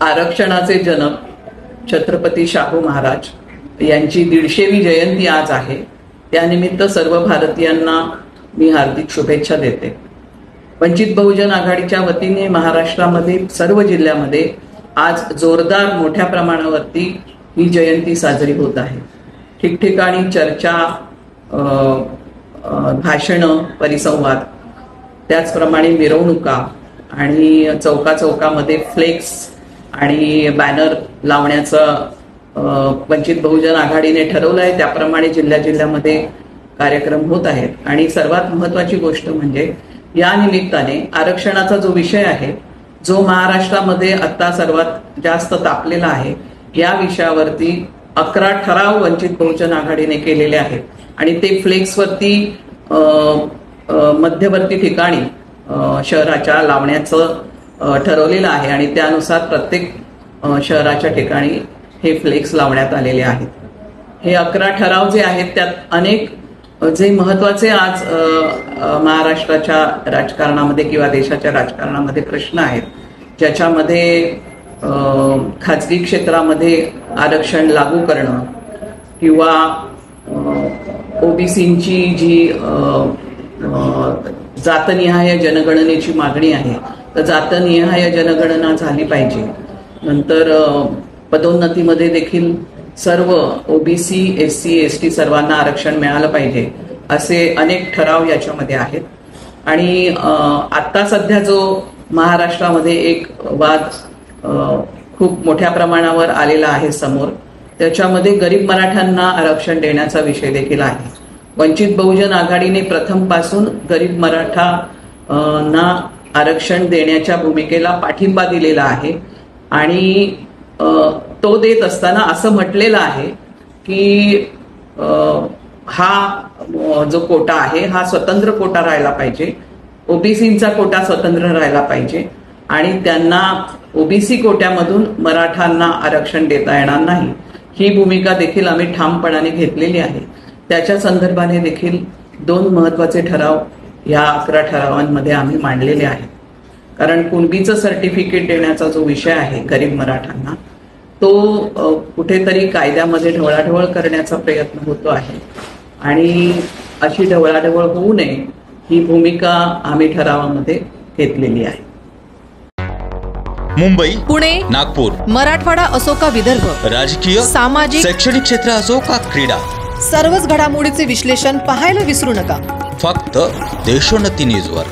आरक्षणाचे जनक छत्रपती शाहू महाराज यांची 150वी जयंती आज आहे। त्यानिमित्त सर्व भारतीयांना मी हार्दिक शुभेच्छा देते। वंचित बहुजन आघाडीच्या वतीने महाराष्ट्रामध्ये सर्व जिल्ह्यामध्ये आज जोरदार मोठ्या प्रमाणावरती ही जयंती साजरी होत आहे। ठिकठिकाणी चर्चा, भाषणं, परिसंवाद, त्याचप्रमाणे मिरवणुका आणि चौकाचौकामध्ये फ्लेक्स आणि बॅनर लावण्याचं वंचित बहुजन आघाडीने ठरवलं आहे। त्याप्रमाणे जिल्ह्यामध्ये कार्यक्रम होत आहेत। आणि सर्वात महत्त्वाची गोष्ट म्हणजे या निमित्ताने आरक्षणाचा जो विषय आहे, जो महाराष्ट्रामध्ये आता सर्वात जास्त तापलेला आहे, या विषयावरती 11 ठराव वंचित बहुजन आघाडीने केलेले आहेत आणि ते फ्लेक्सवरती मध्यवर्ती ठिकाणी शहराच्या लावण्याचं ठरवलेलं आहे आणि त्यानुसार प्रत्येक शहराच्या ठिकाणी हे फ्लेक्स लावण्यात आलेले आहेत। हे 11 ठराव जे आहेत त्यात अनेक जे महत्त्वाचे आज महाराष्ट्राच्या राजकारणामध्ये किंवा देशाच्या राजकारणामध्ये प्रश्न आहेत, ज्याच्यामध्ये खाजगी क्षेत्रामध्ये आरक्षण लागू करणं किंवा ओबीसींची जी जातनिहाय जनगणनेची मागणी आहे, तर जातनिहाय जनगणना झाली पाहिजे। नंतर पदोन्नतीमध्ये देखील सर्व ओबीसी, एससी, एसटी सर्वांना आरक्षण मिळालं पाहिजे, असे अनेक ठराव याच्यामध्ये आहेत। आणि आता सध्या जो महाराष्ट्रामध्ये एक वाद खूप मोठ्या प्रमाणावर आलेला आहे समोर, त्याच्यामध्ये गरीब मराठ्यांना आरक्षण देण्याचा विषय देखील आहे। वंचित बहुजन आघाडीने प्रथमपासून गरीब मराठा आरक्षण देण्याच्या भूमिकेला पाठिंबा दिलेला आहे आणि तो देत असताना असं म्हटलेलं आहे की हा जो कोटा आहे हा स्वतंत्र कोटा राहायला पाहिजे, ओबीसींचा कोटा स्वतंत्र राहायला पाहिजे आणि त्यांना ओबीसी कोट्यामधून मराठांना आरक्षण देता येणार नाही, ही भूमिका देखील आम्ही ठामपणाने घेतलेली आहे। त्याच्या संदर्भाने देखील 2 महत्त्वाचे ठराव या 11 ठरावांमध्ये आम्ही मांडलेले आहेत। कारण कुणबीचं सर्टिफिकेट देण्याचा जो विषय आहे गरीब मराठ्यांना, तो कुठेतरी कायद्यामध्ये ढवळाढवळ करण्याचा प्रयत्न होतो आहे आणि अशी ढवळाढवळ होऊ नये ही भूमिका आम्ही ठरावामध्ये घेतलेली आहे। मुंबई, पुणे, नागपूर, मराठवाडा असो का विदर्भ, राजकीय, सामाजिक, शैक्षणिक क्षेत्र असो का क्रीडा, सर्वच घडामोडीचे विश्लेषण पाहायला विसरू नका। फक्त देशोन्नती न्यूजवर।